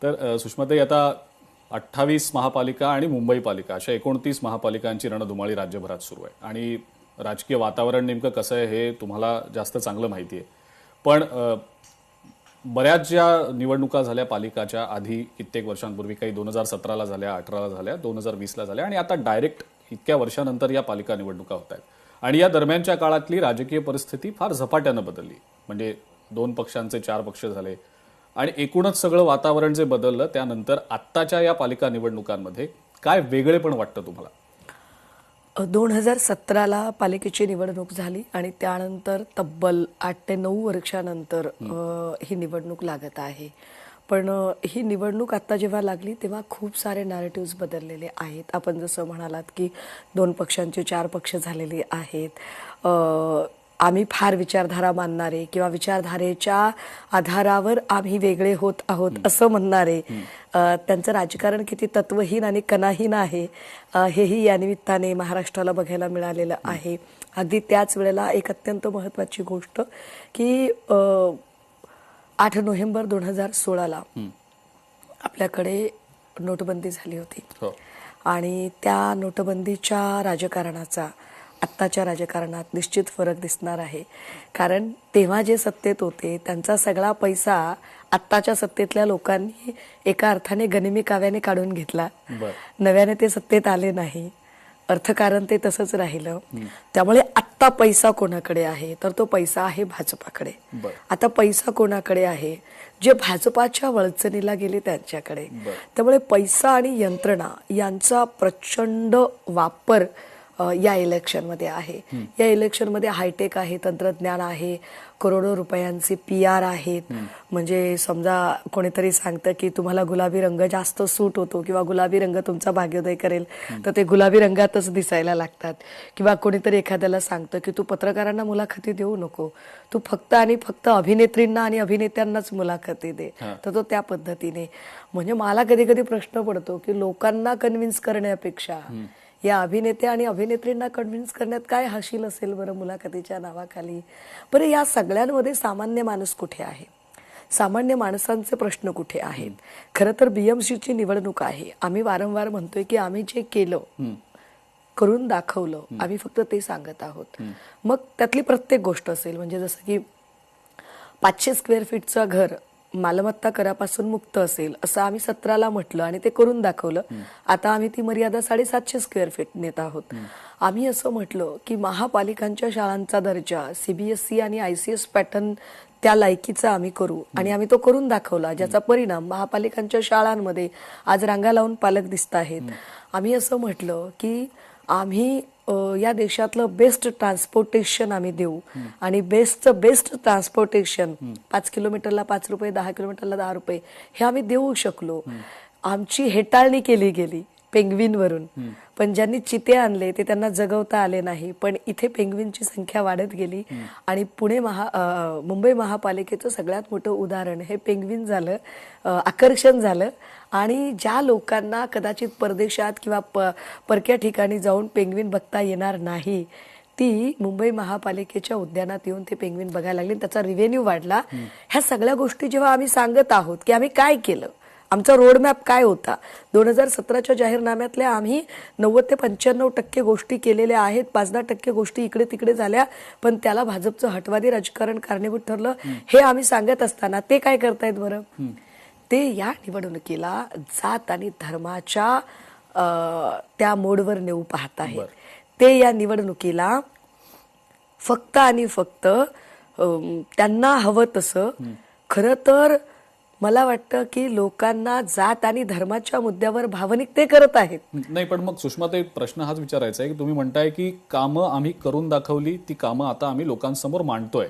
तर सुषमाताई, आता 28 महापालिका आणि मुंबई पालिका अशा 29 महापालिकांची रणधुमाळी राज्यभरात सुरू आहे आणि राजकीय वातावरण नेमकं कसं आहे हे तुम्हाला जास्त चांगलं माहिती आहे. पण बऱ्याच ज्या निवडणुका झाल्या पालिकाच्या आधी कित्येक वर्षांपूर्वी, काही 2017ला झाल्या, 18ला झाल्या, 2020ला झाल्या आणि आता डायरेक्ट इतक्या वर्षानंतर या पालिका निवडणुका होत आहेत. आणि या दरम्यानच्या काळातली राजकीय परिस्थिती फार झपाट्यानं बदलली. म्हणजे 2 पक्षांचे 4 पक्ष झाले आणि एकूणच सगळं वातावरण जे बदललं त्यानंतर आत्ताच्या या पालिका निवडणुकांमध्ये काय वेगळेपण वाटतं तुम्हाला? 2017ला पालिकेची निवडणूक झाली आणि त्यानंतर तब्बल 8 ते 9 वर्षानंतर ही निवडणूक लागत आहे. पण ही निवडणूक आता जेव्हा लागली तेव्हा खूप सारे नॅरेटिव्स बदललेले आहेत. आपण जसं म्हणालात की 2 पक्षांचे 4 पक्ष झालेले आहेत. आम्ही फार विचारधारा मानणारे किंवा विचारधारेच्या आधारावर आम्ही वेगळे होत आहोत असं म्हणणारे, त्यांचं राजकारण किती तत्वहीन आणि कणाहीन आहे हेही या निमित्ताने महाराष्ट्राला बघायला मिळालेलं आहे. अगदी त्याच वेळेला एक अत्यंत महत्त्वाची गोष्ट की 8 नोव्हेंबर 2016ला आपल्याकडे नोटबंदी झाली होती आणि त्या नोटबंदीच्या राजकारणाचा आत्ताच्या राजकारणात निश्चित फरक दिसणार आहे. कारण तेव्हा जे सत्तेत होते त्यांचा सगळा पैसा आत्ताच्या सत्तेतल्या लोकांनी एका अर्थाने गनिमी काव्याने काढून घेतला. नव्याने ते सत्तेत आले नाही, अर्थकारण ते तसंच राहिलं. त्यामुळे आत्ता पैसा कोणाकडे आहे तर तो पैसा आहे भाजपाकडे. आता पैसा कोणाकडे आहे? जे भाजपाच्या वळचणीला गेले त्यांच्याकडे. त्यामुळे पैसा आणि यंत्रणा यांचा प्रचंड वापर या इलेक्शनमध्ये आहे. या इलेक्शनमध्ये हायटेक आहे, तंत्रज्ञान आहे, करोडो रुपयांचे PR आहेत. म्हणजे समजा कोणीतरी सांगतं की तुम्हाला गुलाबी रंग जास्त सूट होतो किंवा गुलाबी रंग तुमचा भाग्योदय करेल, तर ते गुलाबी रंगातच दिसायला लागतात. किंवा कोणीतरी एखाद्याला सांगतं की तू पत्रकारांना मुलाखती देऊ नको, तू फक्त आणि फक्त अभिनेत्रींना आणि अभिनेत्यांनाच मुलाखती दे, तर तो त्या पद्धतीने. म्हणजे मला कधी कधी प्रश्न पडतो की लोकांना कन्व्हिन्स करण्यापेक्षा या अभिनेते आणि अभिनेत्रींना कन्व्हिन्स करण्यात काय हाशील असेल बरं मुलाखतीच्या नावाखाली. बरं, या सगळ्यांमध्ये सामान्य माणूस कुठे आहे? सामान्य माणसांचे प्रश्न कुठे आहेत? खरं तर BMCची निवडणूक आहे. आम्ही वारंवार म्हणतोय की आम्ही जे केलं, करून दाखवलं, आम्ही फक्त ते सांगत आहोत. मग त्यातली प्रत्येक गोष्ट असेल, म्हणजे जसं की 500 स्क्वेअर फीटचं घर मालमत्ता करापासून मुक्त असेल असं आम्ही 17ला म्हटलं आणि ते करून दाखवलं. आता आम्ही ती मर्यादा 750 स्क्वेअर फीट नेत आहोत. आम्ही असं म्हटलं की महापालिकांच्या शाळांचा दर्जा CBSE आणि ICS पॅटर्न त्या लायकीचा आम्ही करू आणि आम्ही तो करून दाखवला, ज्याचा परिणाम महापालिकांच्या शाळांमध्ये आज रांगा लावून पालक दिसत आहेत. आम्ही असं म्हटलं की आम्ही या देशातलं बेस्ट ट्रान्सपोर्टेशन आम्ही देऊ आणि बेस्टचं बेस्ट ट्रान्सपोर्टेशन 5 किलोमीटरला 5 रुपये, 10 किलोमीटरला 10 रुपये हे आम्ही देऊ शकलो. आमची हेटाळणी केली गेली पेंग्विनवरून, पण ज्यांनी चिते आणले ते त्यांना जगवता आले नाही. पण इथे पेंग्विनची संख्या वाढत गेली आणि मुंबई महापालिकेचं सगळ्यात मोठं उदाहरण हे पेंग्विन झालं, आकर्षण झालं. आणि ज्या लोकांना कदाचित परदेशात किंवा परक्या ठिकाणी जाऊन पेंग्विन बघता येणार नाही, ती मुंबई महापालिकेच्या उद्यानात येऊन ते पेंग्विन बघायला लागली. त्याचा रिव्हेन्यू वाढला. ह्या सगळ्या गोष्टी जेव्हा आम्ही सांगत आहोत की आम्ही काय केलं, आमचा रोडमॅप काय होता, 2017च्या जाहीरनाम्यातल्या आम्ही 90 ते 95% गोष्टी केलेल्या आहेत. 5-10% गोष्टी इकडे तिकडे झाल्या, पण त्याला भाजपचं हटवादी राजकारण कारणीभूत ठरलं हे आम्ही सांगत असताना ते काय करतायत बरं? ते या निवडणुकीला जात आणि धर्माच्या त्या मोडवर नेऊ पाहत आहेत. ते या निवडणुकीला फक्त आणि फक्त त्यांना हवं तसं. खरं तर मला वाटतं की लोकांना जात आणि धर्माच्या मुद्द्यावर भावनिक ते करत आहेत. नाही, पण मग सुषमाताई, प्रश्न हाच विचारायचा आहे की तुम्ही म्हणताय की कामं आम्ही करून दाखवली, ती कामं आता आम्ही लोकांसमोर मांडतोय.